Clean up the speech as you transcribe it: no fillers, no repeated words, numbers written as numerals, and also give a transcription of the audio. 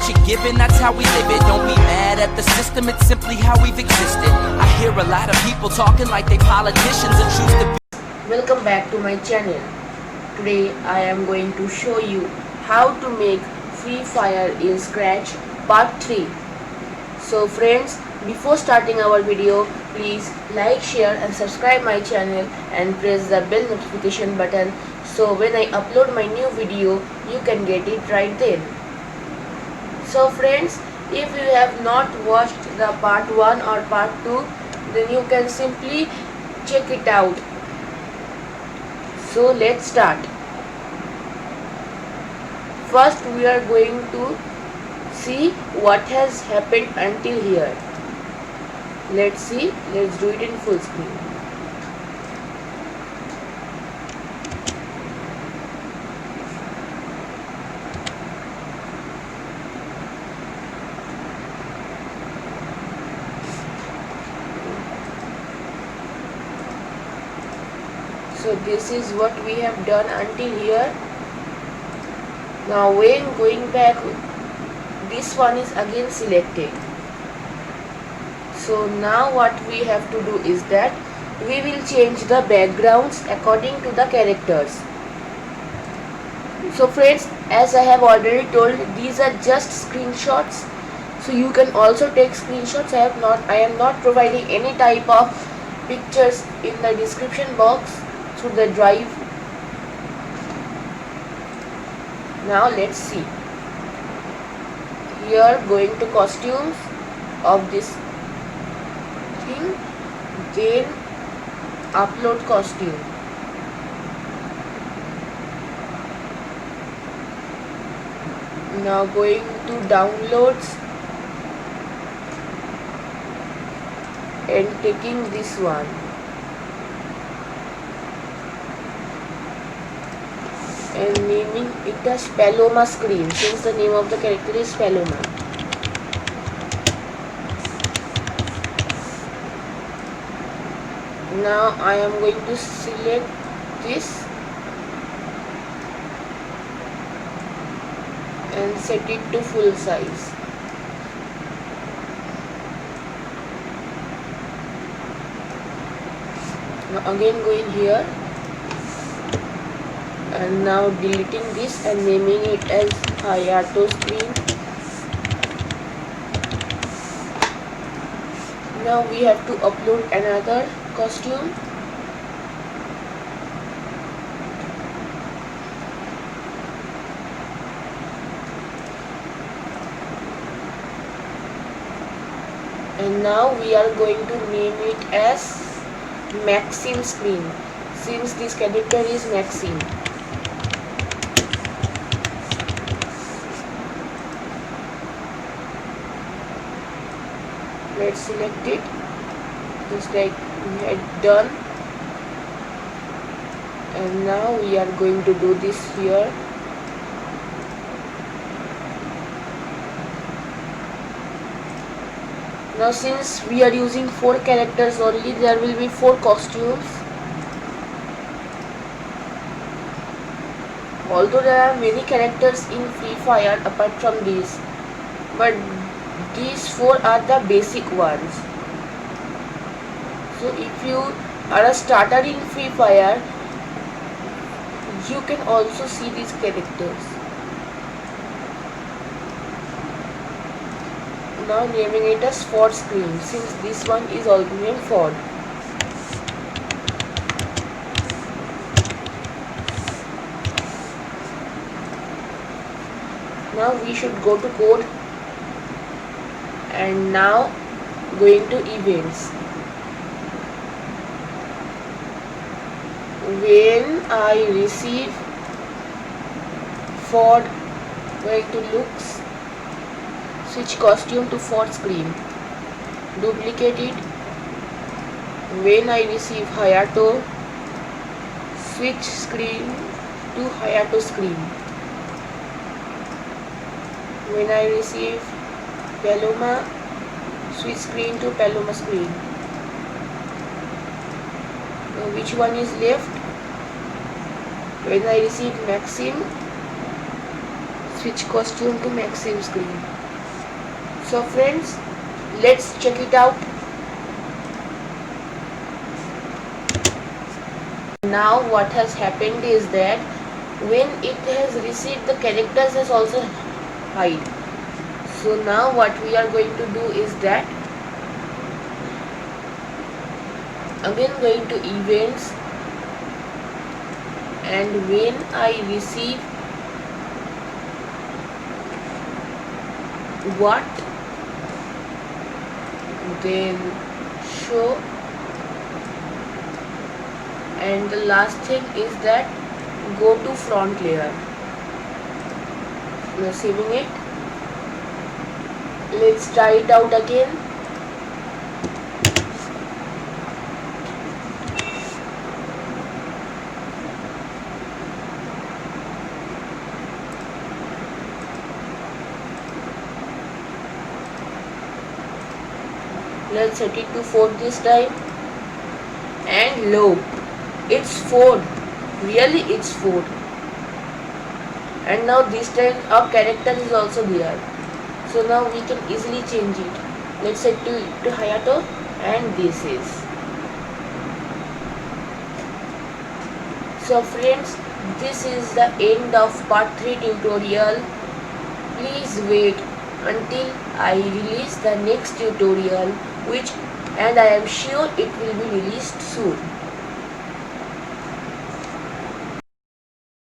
what you're given, that's how we live it. Don't be mad at the system, it's simply how we've existed. I hear a lot of people talking like they politicians and choose to be. Welcome back to my channel. Today I am going to show you how to make Free Fire in Scratch part 3. So friends, before starting our video, please like, share and subscribe my channel and press the bell notification button so when I upload my new video, you can get it right then. So friends, if you have not watched the part 1 or part 2, then you can simply check it out. So let's start. First we are going to see what has happened until here. Let's see, let's do it in full screen. So this is what we have done until here. Now when going back, this one is again selected. So now what we have to do is that we will change the backgrounds according to the characters. So friends, as I have already told, these are just screenshots. So you can also take screenshots. I am not providing any type of pictures in the description box through the drive. Now let's see. Here going to costumes of this thing, then upload costume. Now going to downloads and taking this one. And naming it as Paloma Screen, since the name of the character is Paloma. Now I am going to select this and set it to full size. Now again going here and now deleting this and naming it as Hayato Screen. Now we have to upload another costume. And now we are going to name it as Maxim Screen, since this character is Maxim. Let's select it just like we had done, and now we are going to do this here. Now since we are using 4 characters only, there will be 4 costumes. Although there are many characters in Free Fire apart from these, but these 4 are the basic ones. So if you are a starter in Free Fire, you can also see these characters. Now naming it as Ford Screen, since this one is already named Ford. Now we should go to code and now going to events. When I receive Ford, going to looks, switch costume to Ford Screen, duplicate it. When I receive Hayato, switch screen to Hayato Screen. When I receive Paloma, switch screen to Paloma Screen. Now which one is left? When I receive Maxim, switch costume to make save screen. So friends, let's check it out. Now what has happened is that when it has received, the characters has also hide. So now what we are going to do is that again going to events, and when I receive what, then show, and the last thing is that go to front layer. Now saving it, let's try it out again. Let's set it to 4 this time, and low, it's 4, really it's 4. And now this time our character is also there, so now we can easily change it. Let's set to Hayato, and this is. So friends, this is the end of part 3 tutorial. Please wait until I release the next tutorial, and I am sure it will be released soon.